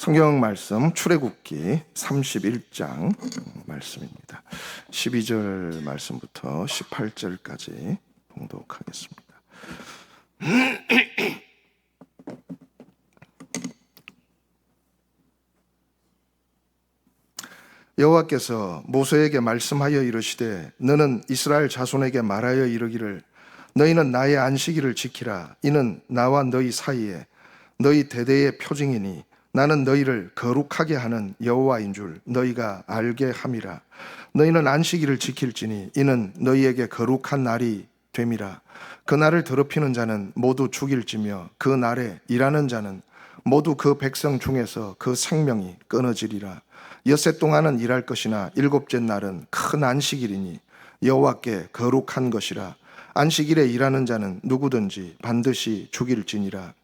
성경 말씀 출애굽기 31장 말씀입니다. 12절 말씀부터 18절까지 봉독하겠습니다. 여호와께서 모세에게 말씀하여 이르시되 너는 이스라엘 자손에게 말하여 이르기를 너희는 나의 안식일을 지키라. 이는 나와 너희 사이에 너희 대대의 표징이니 나는 너희를 거룩하게 하는 여호와인 줄 너희가 알게 함이라. 너희는 안식일을 지킬지니 이는 너희에게 거룩한 날이 됨이라. 그 날을 더럽히는 자는 모두 죽일지며 그 날에 일하는 자는 모두 그 백성 중에서 그 생명이 끊어지리라. 엿새 동안은 일할 것이나 일곱째 날은 큰 안식일이니 여호와께 거룩한 것이라. 안식일에 일하는 자는 누구든지 반드시 죽일지니라.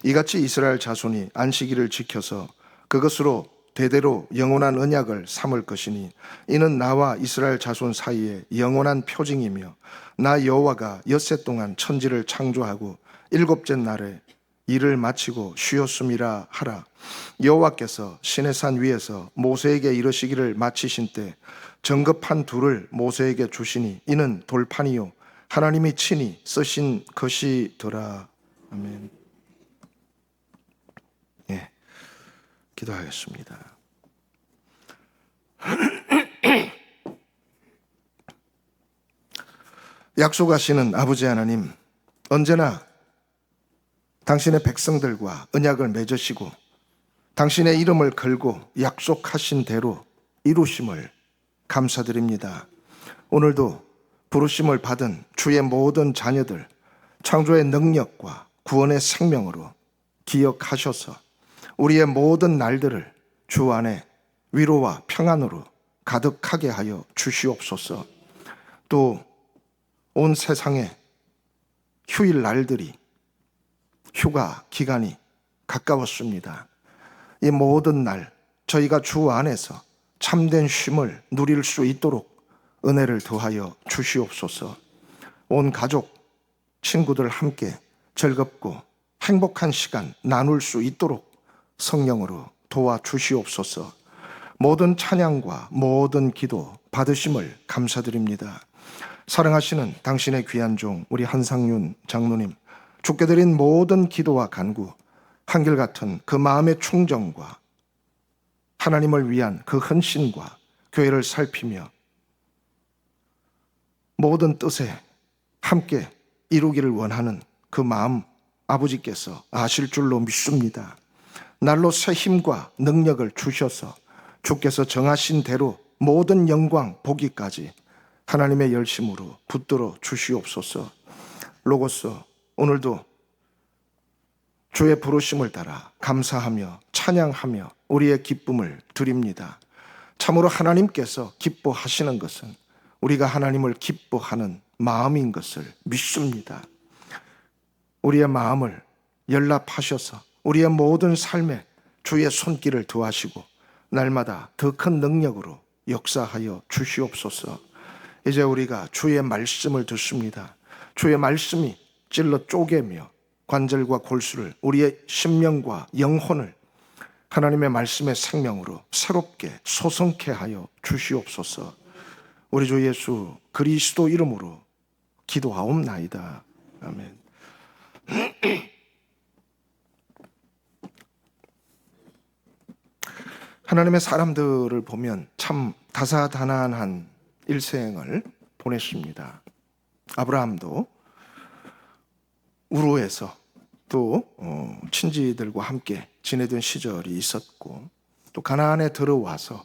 이같이 이스라엘 자손이 안식일을 지켜서 그것으로 대대로 영원한 언약을 삼을 것이니 이는 나와 이스라엘 자손 사이에 영원한 표징이며 나 여호와가 엿새 동안 천지를 창조하고 일곱째 날에 일을 마치고 쉬었음이라 하라. 여호와께서 시내산 위에서 모세에게 이르시기를 마치신 때 정급한 둘을 모세에게 주시니 이는 돌판이요 하나님이 친히 쓰신 것이더라. 아멘. 예, 기도하겠습니다. 약속하시는 아버지 하나님, 언제나 당신의 백성들과 언약을 맺으시고 당신의 이름을 걸고 약속하신 대로 이루심을 감사드립니다. 오늘도 부르심을 받은 주의 모든 자녀들 창조의 능력과 구원의 생명으로 기억하셔서 우리의 모든 날들을 주 안에 위로와 평안으로 가득하게 하여 주시옵소서. 또 온 세상에 휴일 날들이 휴가 기간이 가까웠습니다. 이 모든 날 저희가 주 안에서 참된 쉼을 누릴 수 있도록 은혜를 더하여 주시옵소서. 온 가족, 친구들 함께 즐겁고 행복한 시간 나눌 수 있도록 성령으로 도와주시옵소서. 모든 찬양과 모든 기도 받으심을 감사드립니다. 사랑하시는 당신의 귀한 종 우리 한상윤 장로님, 주께 드린 모든 기도와 간구, 한결같은 그 마음의 충정과 하나님을 위한 그 헌신과 교회를 살피며 모든 뜻에 함께 이루기를 원하는 그 마음 아버지께서 아실 줄로 믿습니다. 날로 새 힘과 능력을 주셔서 주께서 정하신 대로 모든 영광 보기까지 하나님의 열심으로 붙들어 주시옵소서. 로고스 오늘도 주의 부르심을 따라 감사하며 찬양하며 우리의 기쁨을 드립니다. 참으로 하나님께서 기뻐하시는 것은 우리가 하나님을 기뻐하는 마음인 것을 믿습니다. 우리의 마음을 연락하셔서 우리의 모든 삶에 주의 손길을 더하시고 날마다 더 큰 능력으로 역사하여 주시옵소서. 이제 우리가 주의 말씀을 듣습니다. 주의 말씀이 찔러 쪼개며 관절과 골수를 우리의 심령과 영혼을 하나님의 말씀의 생명으로 새롭게 소성케 하여 주시옵소서. 우리 주 예수 그리스도 이름으로 기도하옵나이다. 아멘. 하나님의 사람들을 보면 참 다사다난한 일생을 보냈습니다. 아브라함도 우르에서 또 친지들과 함께 지내던 시절이 있었고 또 가나안에 들어와서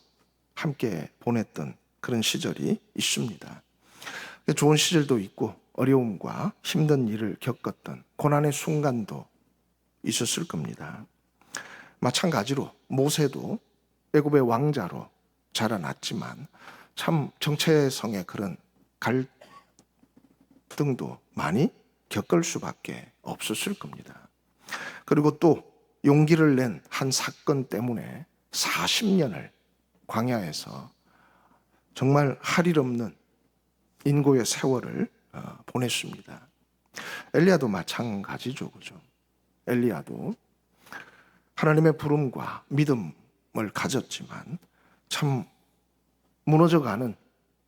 함께 보냈던 그런 시절이 있습니다. 좋은 시절도 있고 어려움과 힘든 일을 겪었던 고난의 순간도 있었을 겁니다. 마찬가지로 모세도 애굽의 왕자로 자라났지만 참 정체성의 그런 갈등도 많이 겪을 수밖에 없었을 겁니다. 그리고 또 용기를 낸 한 사건 때문에 40년을 광야에서 정말 할 일 없는 인고의 세월을 보냈습니다. 엘리야도 마찬가지죠, 그죠? 엘리야도 하나님의 부름과 믿음을 가졌지만 참 무너져가는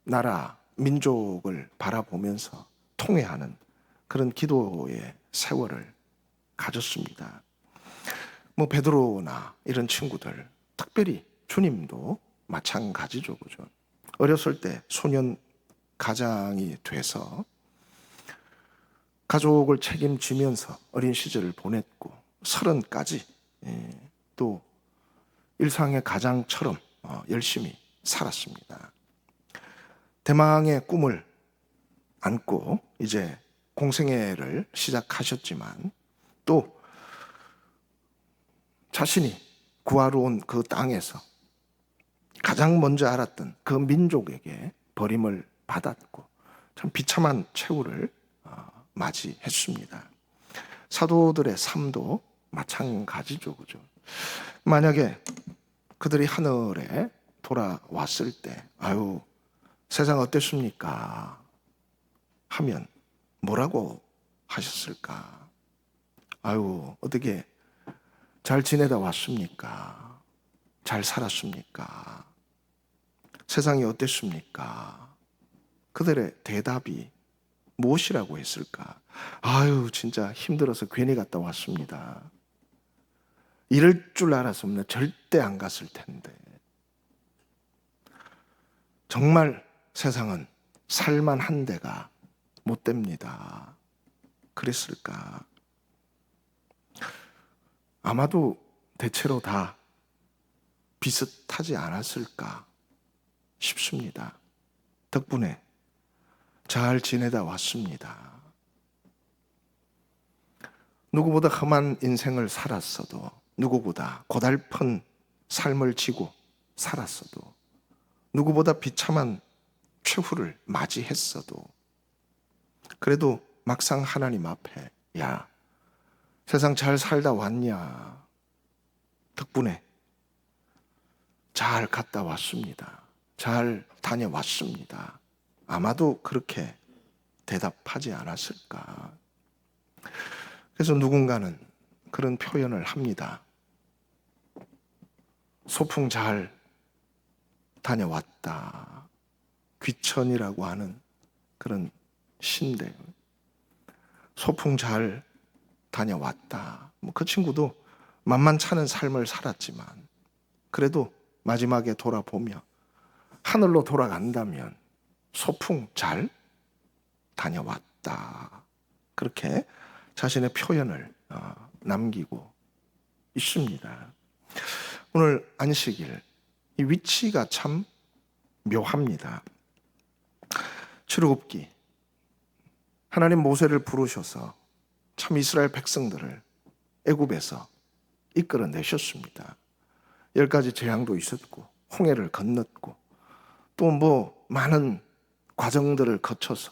나라, 민족을 바라보면서 통회하는 그런 기도의 세월을 가졌습니다. 뭐 베드로나 이런 친구들, 특별히 주님도 마찬가지죠, 그죠? 어렸을 때 소년 가장이 돼서 가족을 책임지면서 어린 시절을 보냈고 30까지 또 일상의 가장처럼 열심히 살았습니다. 대망의 꿈을 안고 이제 공생애를 시작하셨지만 또 자신이 구하러 온 그 땅에서 가장 먼저 알았던 그 민족에게 버림을 받았고 참 비참한 최후를 맞이했습니다. 사도들의 삶도 마찬가지죠, 그죠? 만약에 그들이 하늘에 돌아왔을 때, 아유, 세상 어땠습니까? 하면 뭐라고 하셨을까? 아유, 어떻게 잘 지내다 왔습니까? 잘 살았습니까? 세상이 어땠습니까? 그들의 대답이 무엇이라고 했을까? 아유, 진짜 힘들어서 괜히 갔다 왔습니다. 이럴 줄 알았으면 절대 안 갔을 텐데. 정말 세상은 살만한 데가 못 됩니다. 그랬을까? 아마도 대체로 다 비슷하지 않았을까 싶습니다. 덕분에 잘 지내다 왔습니다. 누구보다 험한 인생을 살았어도, 누구보다 고달픈 삶을 지고 살았어도, 누구보다 비참한 최후를 맞이했어도, 그래도 막상 하나님 앞에, 야, 세상 잘 살다 왔냐? 덕분에 잘 갔다 왔습니다. 잘 다녀왔습니다. 아마도 그렇게 대답하지 않았을까. 그래서 누군가는 그런 표현을 합니다. 소풍 잘 다녀왔다. 귀천이라고 하는 그런 시인데, 소풍 잘 다녀왔다. 그 친구도 만만찮은 삶을 살았지만 그래도 마지막에 돌아보며 하늘로 돌아간다면 소풍 잘 다녀왔다. 그렇게 자신의 표현을 남기고 있습니다. 오늘 안식일, 이 위치가 참 묘합니다. 출애굽기, 하나님 모세를 부르셔서 참 이스라엘 백성들을 애굽에서 이끌어내셨습니다. 10가지 재앙도 있었고 홍해를 건넜고 또 뭐 많은 과정들을 거쳐서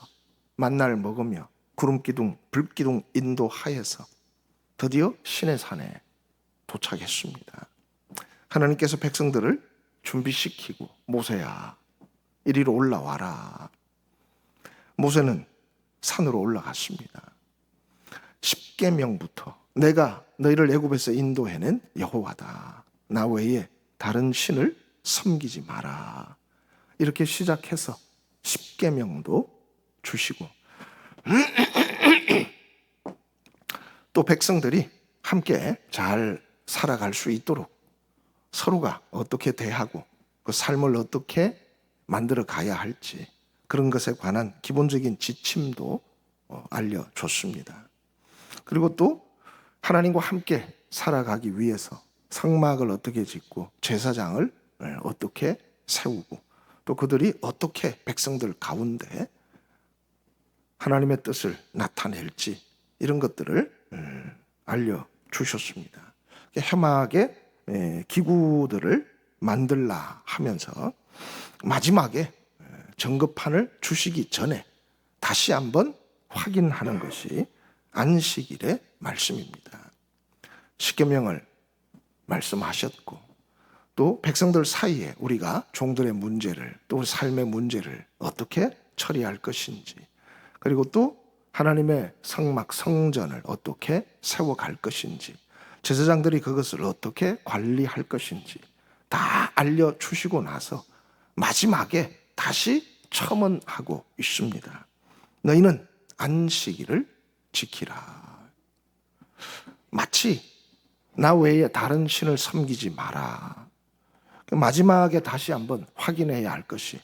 만나를 먹으며 구름기둥, 불기둥 인도하여서 드디어 시내산에 도착했습니다. 하나님께서 백성들을 준비시키고 모세야 이리로 올라와라. 모세는 산으로 올라갔습니다. 10계명부터 내가 너희를 애굽에서 인도해낸 여호와다. 나 외에 다른 신을 섬기지 마라. 이렇게 시작해서 10계명도 주시고 또 백성들이 함께 잘 살아갈 수 있도록 서로가 어떻게 대하고 그 삶을 어떻게 만들어 가야 할지 그런 것에 관한 기본적인 지침도 알려줬습니다. 그리고 또 하나님과 함께 살아가기 위해서 성막을 어떻게 짓고 제사장을 어떻게 세우고 또 그들이 어떻게 백성들 가운데 하나님의 뜻을 나타낼지 이런 것들을 알려주셨습니다. 해막의 기구들을 만들라 하면서 마지막에 정급판을 주시기 전에 다시 한번 확인하는 것이 안식일의 말씀입니다. 십계명을 말씀하셨고 또 백성들 사이에 우리가 종들의 문제를 또 삶의 문제를 어떻게 처리할 것인지 그리고 또 하나님의 성막 성전을 어떻게 세워갈 것인지 제사장들이 그것을 어떻게 관리할 것인지 다 알려주시고 나서 마지막에 다시 첨언하고 있습니다. 너희는 안식일을 지키라. 마치 나 외에 다른 신을 섬기지 마라. 마지막에 다시 한번 확인해야 할 것이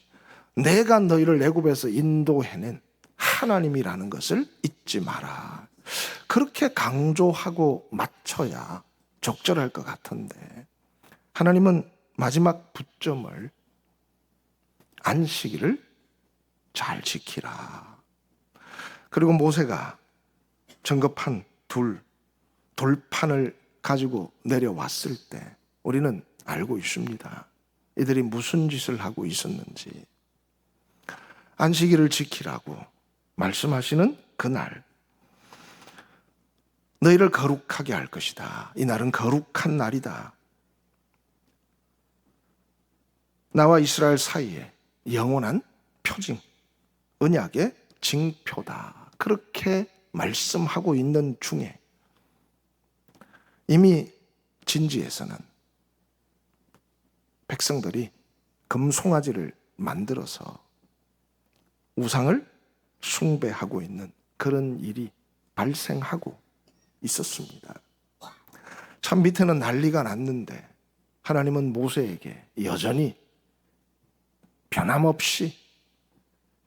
내가 너희를 애굽에서 인도해낸 하나님이라는 것을 잊지 마라. 그렇게 강조하고 맞춰야 적절할 것 같은데 하나님은 마지막 붙점을 안식일을 잘 지키라. 그리고 모세가 정급한 돌판을 가지고 내려왔을 때 우리는 알고 있습니다. 이들이 무슨 짓을 하고 있었는지. 안식일을 지키라고 말씀하시는 그날 너희를 거룩하게 할 것이다. 이 날은 거룩한 날이다. 나와 이스라엘 사이에 영원한 표징, 언약의 징표다. 그렇게 말씀하고 있는 중에 이미 진지에서는 백성들이 금송아지를 만들어서 우상을 숭배하고 있는 그런 일이 발생하고 있었습니다. 참 밑에는 난리가 났는데 하나님은 모세에게 여전히 변함없이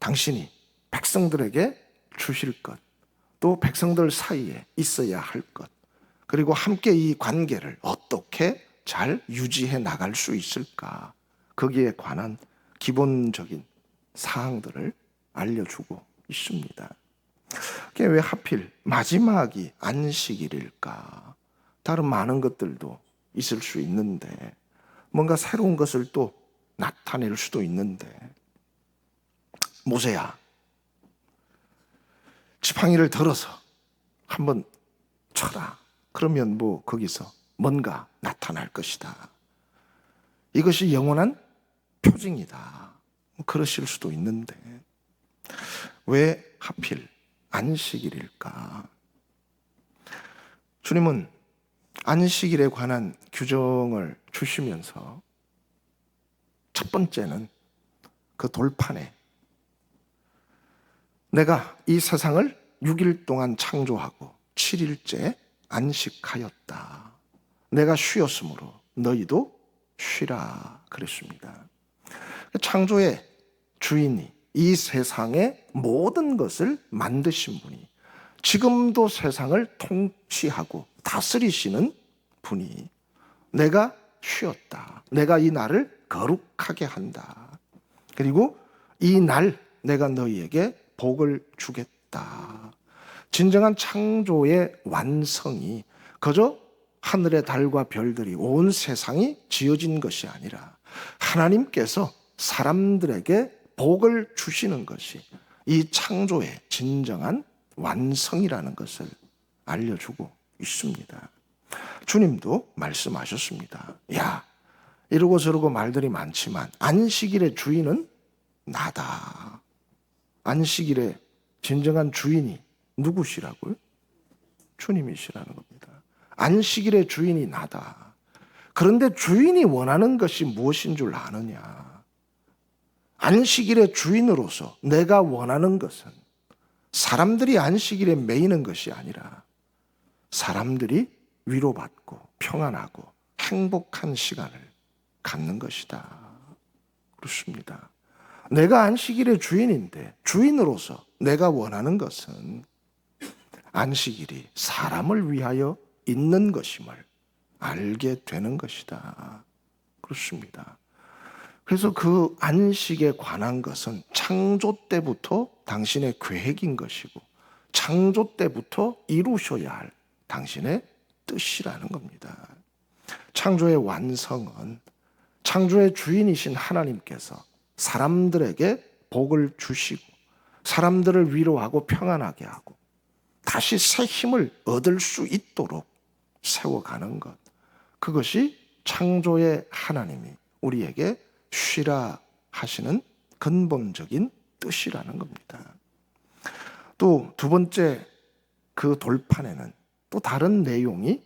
당신이 백성들에게 주실 것, 또 백성들 사이에 있어야 할 것, 그리고 함께 이 관계를 어떻게 잘 유지해 나갈 수 있을까, 거기에 관한 기본적인 사항들을 알려주고 있습니다. 그게 왜 하필 마지막이 안식일일까? 다른 많은 것들도 있을 수 있는데 뭔가 새로운 것을 또 나타낼 수도 있는데, 모세야, 지팡이를 들어서 한번 쳐라. 그러면 뭐 거기서 뭔가 나타날 것이다. 이것이 영원한 표징이다. 그러실 수도 있는데 왜 하필 안식일일까? 주님은 안식일에 관한 규정을 주시면서 첫 번째는 그 돌판에 내가 이 세상을 6일 동안 창조하고 7일째 안식하였다. 내가 쉬었으므로 너희도 쉬라 그랬습니다. 창조의 주인이, 이 세상의 모든 것을 만드신 분이, 지금도 세상을 통치하고 다스리시는 분이 내가 쉬었다. 내가 이 날을 거룩하게 한다. 그리고 이 날 내가 너희에게 복을 주겠다. 진정한 창조의 완성이 그저 하늘의 달과 별들이, 온 세상이 지어진 것이 아니라 하나님께서 사람들에게 복을 주시는 것이 이 창조의 진정한 완성이라는 것을 알려주고 있습니다. 주님도 말씀하셨습니다. 야, 이러고 저러고 말들이 많지만 안식일의 주인은 나다. 안식일의 진정한 주인이 누구시라고요? 주님이시라는 겁니다. 안식일의 주인이 나다. 그런데 주인이 원하는 것이 무엇인 줄 아느냐? 안식일의 주인으로서 내가 원하는 것은 사람들이 안식일에 매이는 것이 아니라 사람들이 위로받고 평안하고 행복한 시간을 갖는 것이다. 그렇습니다. 내가 안식일의 주인인데 주인으로서 내가 원하는 것은 안식일이 사람을 위하여 있는 것임을 알게 되는 것이다. 그렇습니다. 그래서 그 안식에 관한 것은 창조 때부터 당신의 계획인 것이고 창조 때부터 이루셔야 할 당신의 뜻이라는 겁니다. 창조의 완성은 창조의 주인이신 하나님께서 사람들에게 복을 주시고 사람들을 위로하고 평안하게 하고 다시 새 힘을 얻을 수 있도록 세워가는 것, 그것이 창조의 하나님이 우리에게 쉬라 하시는 근본적인 뜻이라는 겁니다. 또 두 번째 그 돌판에는 또 다른 내용이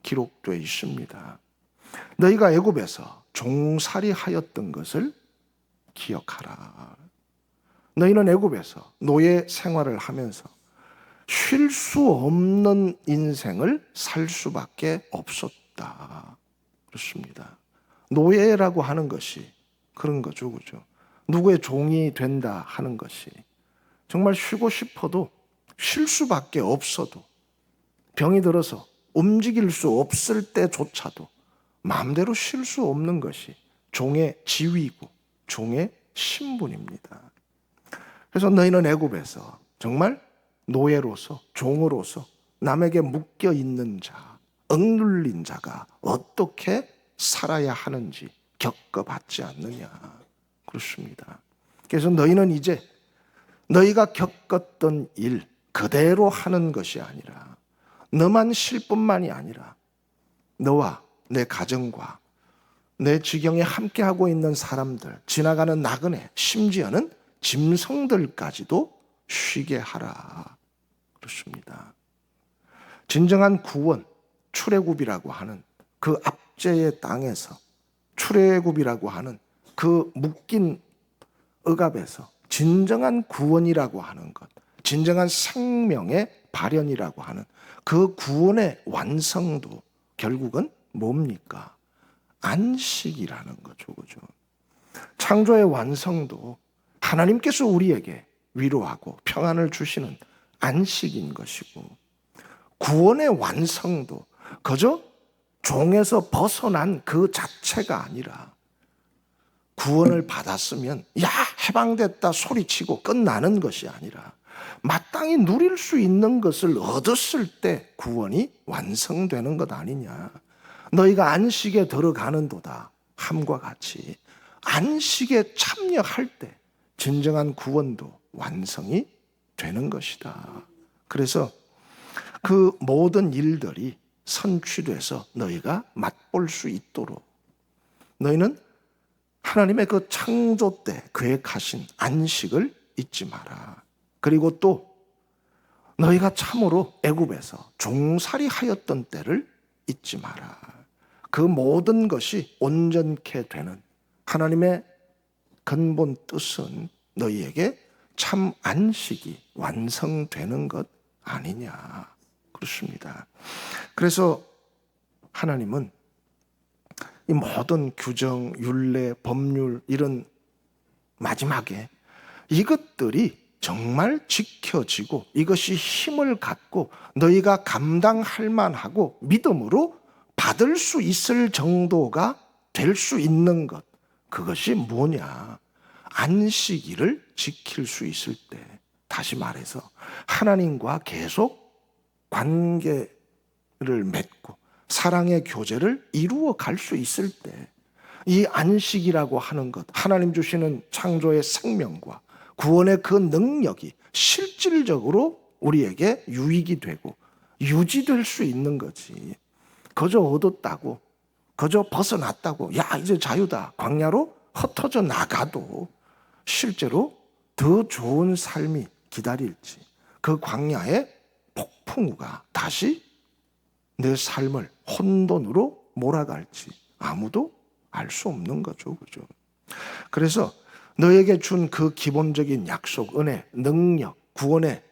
기록되어 있습니다. 너희가 애굽에서 종살이 하였던 것을 기억하라. 너희는 애굽에서 노예 생활을 하면서 쉴 수 없는 인생을 살 수밖에 없었다. 그렇습니다. 노예라고 하는 것이 그런 거죠, 그죠? 누구의 종이 된다 하는 것이 정말 쉬고 싶어도 쉴 수밖에 없어도 병이 들어서 움직일 수 없을 때조차도 마음대로 쉴 수 없는 것이 종의 지위고 종의 신분입니다. 그래서 너희는 애굽에서 정말 노예로서 종으로서 남에게 묶여 있는 자, 억눌린 자가 어떻게 살아야 하는지 겪어봤지 않느냐. 그렇습니다. 그래서 너희는 이제 너희가 겪었던 일 그대로 하는 것이 아니라 너만 쉴 뿐만이 아니라 너와 내 가정과 내 지경에 함께하고 있는 사람들, 지나가는 나그네, 심지어는 짐승들까지도 쉬게 하라. 그렇습니다. 진정한 구원, 출애굽이라고 하는 그 압제의 땅에서 출애굽이라고 하는 그 묶인 억압에서 진정한 구원이라고 하는 것, 진정한 생명의 발현이라고 하는 그 구원의 완성도 결국은 뭡니까? 안식이라는 거죠. 그죠? 창조의 완성도 하나님께서 우리에게 위로하고 평안을 주시는 안식인 것이고, 구원의 완성도 그저 종에서 벗어난 그 자체가 아니라 구원을 받았으면 야 해방됐다 소리치고 끝나는 것이 아니라 마땅히 누릴 수 있는 것을 얻었을 때 구원이 완성되는 것 아니냐. 너희가 안식에 들어가는도다 함과 같이 안식에 참여할 때 진정한 구원도 완성이 되는 것이다. 그래서 그 모든 일들이 선취돼서 너희가 맛볼 수 있도록 너희는 하나님의 그 창조 때 계획하신 안식을 잊지 마라. 그리고 또 너희가 참으로 애굽에서 종살이 하였던 때를 잊지 마라. 그 모든 것이 온전케 되는 하나님의 근본 뜻은 너희에게 참 안식이 완성되는 것 아니냐. 그렇습니다. 그래서 하나님은 이 모든 규정, 율례, 법률 이런 마지막에 이것들이 정말 지켜지고 이것이 힘을 갖고 너희가 감당할 만하고 믿음으로 받을 수 있을 정도가 될 수 있는 것, 그것이 뭐냐? 안식일을 지킬 수 있을 때, 다시 말해서 하나님과 계속 관계를 맺고 사랑의 교제를 이루어 갈 수 있을 때, 이 안식이라고 하는 것, 하나님 주시는 창조의 생명과 구원의 그 능력이 실질적으로 우리에게 유익이 되고 유지될 수 있는 거지. 그저 얻었다고, 그저 벗어났다고, 야 이제 자유다, 광야로 흩어져 나가도 실제로 더 좋은 삶이 기다릴지, 그 광야의 폭풍우가 다시 내 삶을 혼돈으로 몰아갈지 아무도 알 수 없는 거죠. 그죠? 그래서 너에게 준 그 기본적인 약속, 은혜, 능력, 구원의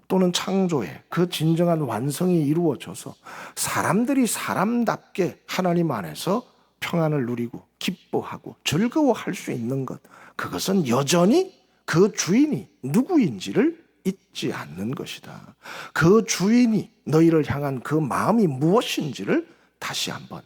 또는 창조의 그 진정한 완성이 이루어져서 사람들이 사람답게 하나님 안에서 평안을 누리고 기뻐하고 즐거워할 수 있는 것, 그것은 여전히 그 주인이 누구인지를 잊지 않는 것이다. 그 주인이 너희를 향한 그 마음이 무엇인지를 다시 한번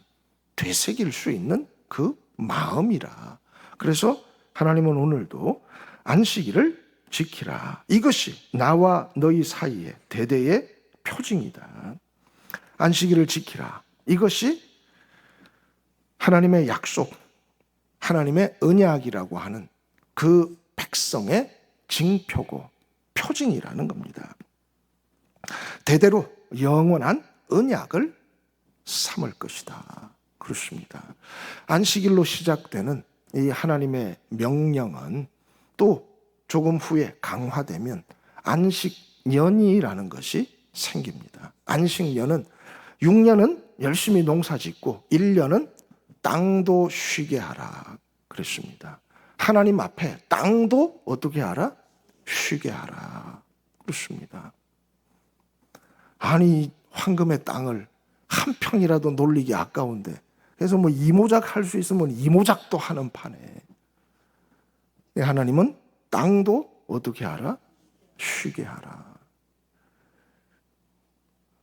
되새길 수 있는 그 마음이라. 그래서 하나님은 오늘도 안식일을 지키라. 이것이 나와 너희 사이의 대대의 표징이다. 안식일을 지키라. 이것이 하나님의 약속, 하나님의 언약이라고 하는 그 백성의 징표고 표징이라는 겁니다. 대대로 영원한 언약을 삼을 것이다. 그렇습니다. 안식일로 시작되는 이 하나님의 명령은 또 조금 후에 강화되면 안식년이라는 것이 생깁니다. 안식년은 6년은 열심히 농사 짓고 1년은 땅도 쉬게 하라 그랬습니다. 하나님 앞에 땅도 어떻게 하라? 쉬게 하라 그렇습니다. 아니 황금의 땅을 한 평이라도 놀리기 아까운데, 그래서 뭐 이모작 할 수 있으면 이모작도 하는 판에 하나님은 땅도 어떻게 하라? 쉬게 하라.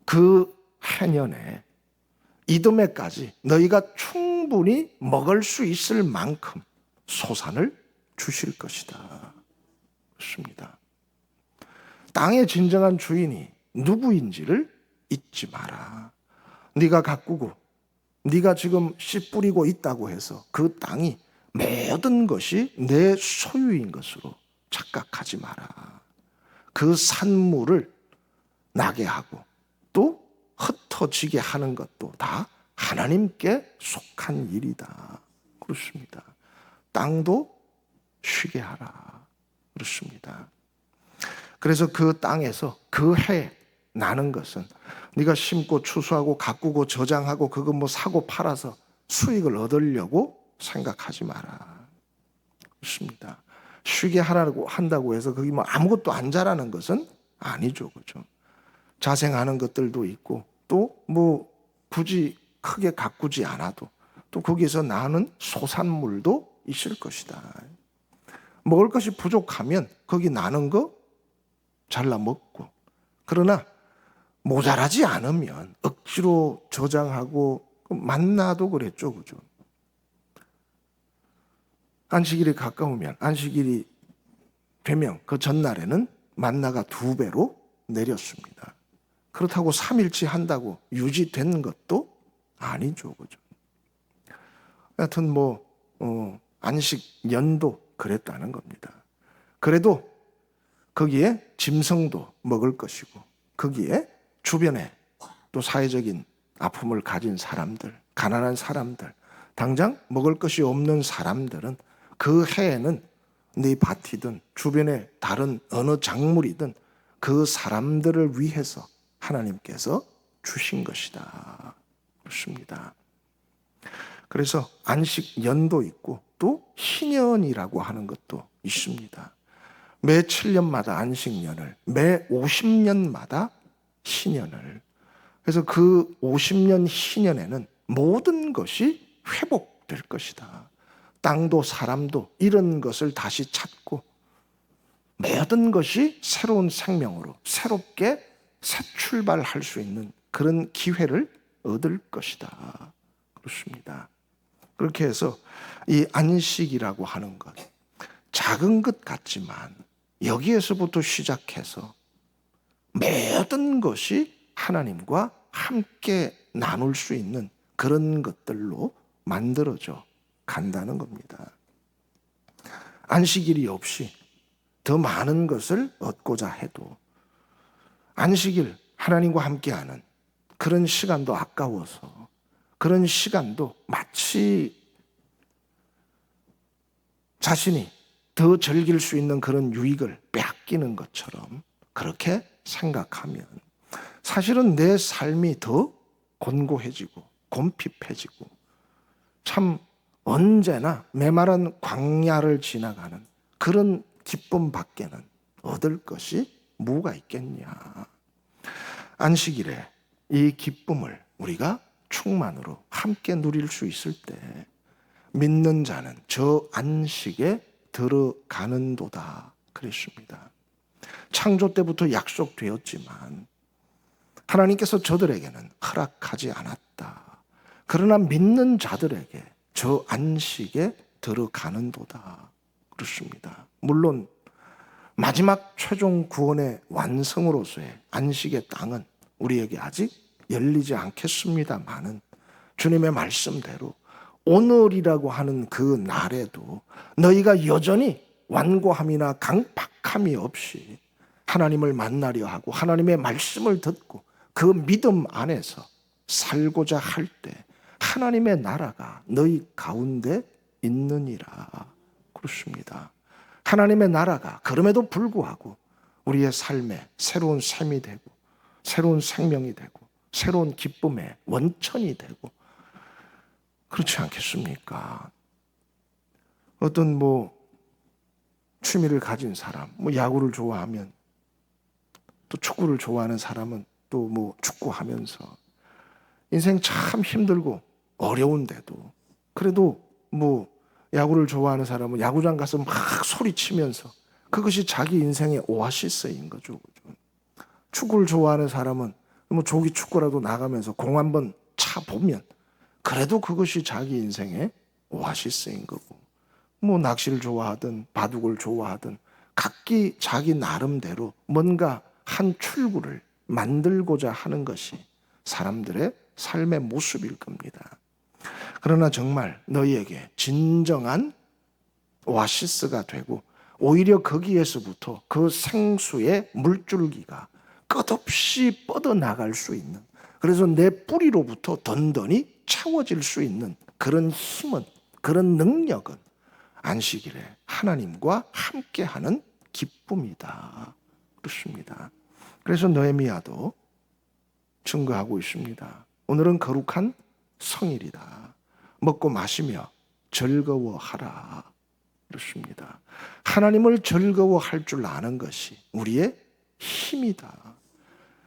그 해년에 이듬해까지 너희가 충분히 먹을 수 있을 만큼 소산을 주실 것이다. 그렇습니다. 땅의 진정한 주인이 누구인지를 잊지 마라. 네가 가꾸고 네가 지금 씨 뿌리고 있다고 해서 그 땅이 모든 것이 내 소유인 것으로 착각하지 마라. 그 산물을 나게 하고 또 흩어지게 하는 것도 다 하나님께 속한 일이다. 그렇습니다. 땅도 쉬게 하라. 그렇습니다. 그래서 그 땅에서 그 해 나는 것은 네가 심고 추수하고 가꾸고 저장하고 그거 뭐 사고 팔아서 수익을 얻으려고 생각하지 마라. 그렇습니다. 쉬게 하라고 한다고 해서 거기 뭐 아무것도 안 자라는 것은 아니죠. 그죠? 자생하는 것들도 있고 또 뭐 굳이 크게 가꾸지 않아도 또 거기에서 나는 소산물도 있을 것이다. 먹을 것이 부족하면 거기 나는 거 잘라 먹고, 그러나 모자라지 않으면 억지로 저장하고 만나도 그랬죠. 그죠? 안식일이 가까우면 안식일이 되면 그 전날에는 만나가 2배로 내렸습니다. 그렇다고 3일치 한다고 유지된 것도 아니죠. 그죠? 하여튼 뭐 안식 연도 그랬다는 겁니다. 그래도 거기에 짐승도 먹을 것이고 거기에 주변에 또 사회적인 아픔을 가진 사람들, 가난한 사람들, 당장 먹을 것이 없는 사람들은 그 해에는 네 밭이든 주변에 다른 어느 작물이든 그 사람들을 위해서 하나님께서 주신 것이다. 그렇습니다. 그래서 안식 연도 있고 또 희년이라고 하는 것도 있습니다. 매 7년마다 안식년을, 매 50년마다 희년을. 그래서 그 50년 희년에는 모든 것이 회복될 것이다. 땅도 사람도 이런 것을 다시 찾고 모든 것이 새로운 생명으로 새롭게 새 출발할 수 있는 그런 기회를 얻을 것이다. 그렇습니다. 그렇게 해서 이 안식이라고 하는 것, 작은 것 같지만 여기에서부터 시작해서 모든 것이 하나님과 함께 나눌 수 있는 그런 것들로 만들어져 간다는 겁니다. 안식일이 없이 더 많은 것을 얻고자 해도 안식일 하나님과 함께하는 그런 시간도 아까워서 그런 시간도 마치 자신이 더 즐길 수 있는 그런 유익을 빼앗기는 것처럼 그렇게 생각하면 사실은 내 삶이 더 곤고해지고 곰핍해지고 참 언제나 메마른 광야를 지나가는 그런 기쁨 밖에는 얻을 것이 뭐가 있겠냐. 안식일에 이 기쁨을 우리가 충만으로 함께 누릴 수 있을 때 믿는 자는 저 안식에 들어가는도다 그랬습니다. 창조 때부터 약속되었지만 하나님께서 저들에게는 허락하지 않았다. 그러나 믿는 자들에게 저 안식에 들어가는도다 그렇습니다. 물론 마지막 최종 구원의 완성으로서의 안식의 땅은 우리에게 아직 열리지 않겠습니다마는 주님의 말씀대로 오늘이라고 하는 그 날에도 너희가 여전히 완고함이나 강팍함이 없이 하나님을 만나려 하고 하나님의 말씀을 듣고 그 믿음 안에서 살고자 할 때 하나님의 나라가 너희 가운데 있느니라 그렇습니다. 하나님의 나라가 그럼에도 불구하고 우리의 삶에 새로운 셈이 되고 새로운 생명이 되고 새로운 기쁨의 원천이 되고, 그렇지 않겠습니까? 어떤 취미를 가진 사람, 야구를 좋아하면, 또 축구를 좋아하는 사람은 또 축구하면서 인생 참 힘들고 어려운데도, 그래도 야구를 좋아하는 사람은 야구장 가서 막 소리치면서 그것이 자기 인생의 오아시스인 거죠. 축구를 좋아하는 사람은 조기 축구라도 나가면서 공 한번 차 보면 그래도 그것이 자기 인생의 오아시스인 거고, 낚시를 좋아하든 바둑을 좋아하든 각기 자기 나름대로 뭔가 한 출구를 만들고자 하는 것이 사람들의 삶의 모습일 겁니다. 그러나 정말 너희에게 진정한 오아시스가 되고, 오히려 거기에서부터 그 생수의 물줄기가 끝없이 뻗어나갈 수 있는, 그래서 내 뿌리로부터 던던히 채워질 수 있는 그런 힘은, 그런 능력은 안식일에 하나님과 함께하는 기쁨이다. 그렇습니다. 그래서 느헤미야도 증거하고 있습니다. 오늘은 거룩한 성일이다. 먹고 마시며 즐거워하라. 그렇습니다. 하나님을 즐거워할 줄 아는 것이 우리의 힘이다.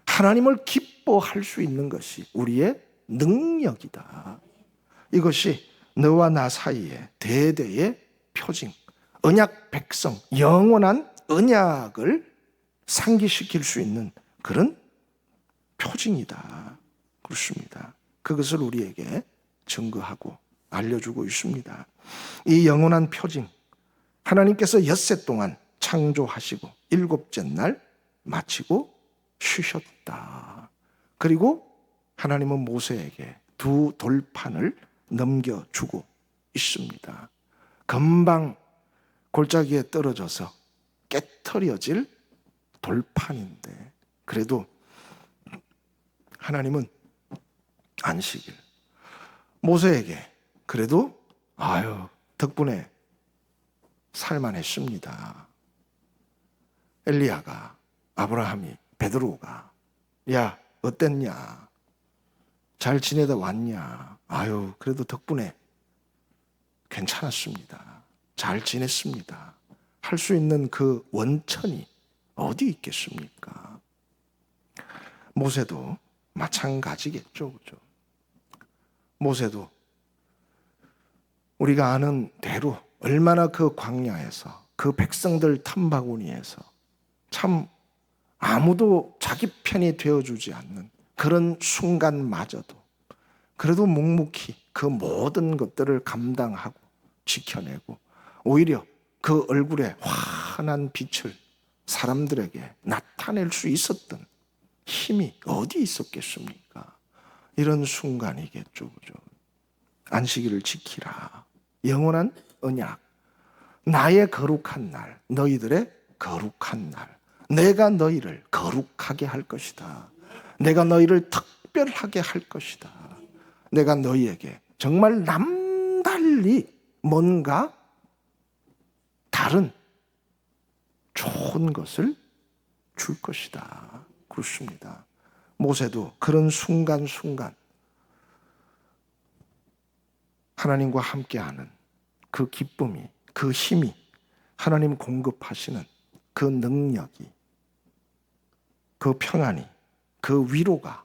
하나님을 기뻐할 수 있는 것이 우리의 능력이다. 이것이 너와 나 사이에 대대의 표징, 언약 백성, 영원한 언약을 상기시킬 수 있는 그런 표징이다. 그렇습니다. 그것을 우리에게 증거하고 알려주고 있습니다. 이 영원한 표징, 하나님께서 엿새 동안 창조하시고 일곱째 날 마치고 쉬셨다. 그리고 하나님은 모세에게 두 돌판을 넘겨주고 있습니다. 금방 골짜기에 떨어져서 깨트려질 돌판인데, 그래도 하나님은 안식일, 모세에게 그래도 덕분에 살만했습니다. 엘리야가, 아브라함이, 베드로가 야 어땠냐, 잘 지내다 왔냐, 그래도 덕분에 괜찮았습니다, 잘 지냈습니다 할 수 있는 그 원천이 어디 있겠습니까? 모세도 마찬가지겠죠. 그죠? 모세도 우리가 아는 대로 얼마나 그 광야에서 그 백성들 탐바구니에서 참 아무도 자기 편이 되어주지 않는 그런 순간마저도 그래도 묵묵히 그 모든 것들을 감당하고 지켜내고, 오히려 그 얼굴에 환한 빛을 사람들에게 나타낼 수 있었던 힘이 어디 있었겠습니까? 이런 순간이겠죠. 그죠? 안식일을 지키라. 영원한 언약. 나의 거룩한 날, 너희들의 거룩한 날. 내가 너희를 거룩하게 할 것이다. 내가 너희를 특별하게 할 것이다. 내가 너희에게 정말 남달리 뭔가 다른 좋은 것을 줄 것이다. 그렇습니다. 모세도 그런 순간순간 하나님과 함께하는 그 기쁨이, 그 힘이, 하나님 공급하시는 그 능력이, 그 평안이, 그 위로가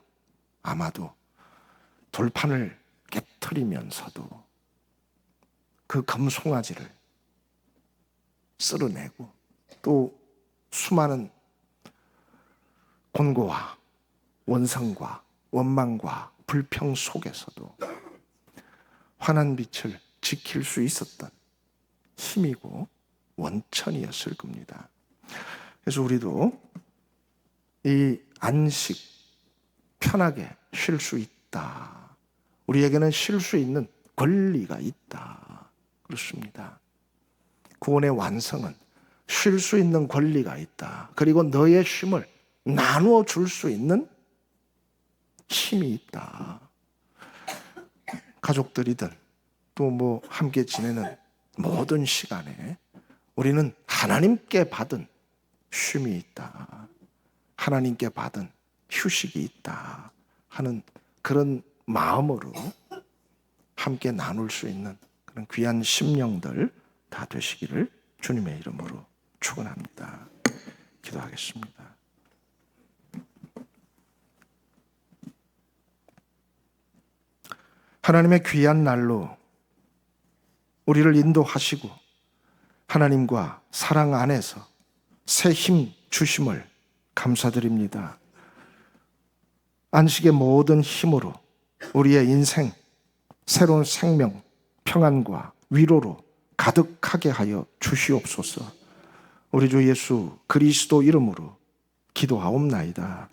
아마도 돌판을 깨트리면서도 그 금송아지를 쓸어내고 또 수많은 곤고와 원성과 원망과 불평 속에서도 환한 빛을 지킬 수 있었던 힘이고 원천이었을 겁니다. 그래서 우리도 이 안식, 편하게 쉴 수 있다. 우리에게는 쉴 수 있는 권리가 있다. 그렇습니다. 구원의 완성은 쉴 수 있는 권리가 있다. 그리고 너의 쉼을 나누어 줄 수 있는 힘이 있다. 가족들이든 또 함께 지내는 모든 시간에 우리는 하나님께 받은 쉼이 있다. 하나님께 받은 휴식이 있다. 하는 그런 마음으로 함께 나눌 수 있는 그런 귀한 심령들 다 되시기를 주님의 이름으로 축원합니다. 기도하겠습니다. 하나님의 귀한 날로 우리를 인도하시고 하나님과 사랑 안에서 새 힘 주심을 감사드립니다. 안식의 모든 힘으로 우리의 인생, 새로운 생명, 평안과 위로로 가득하게 하여 주시옵소서. 우리 주 예수 그리스도 이름으로 기도하옵나이다.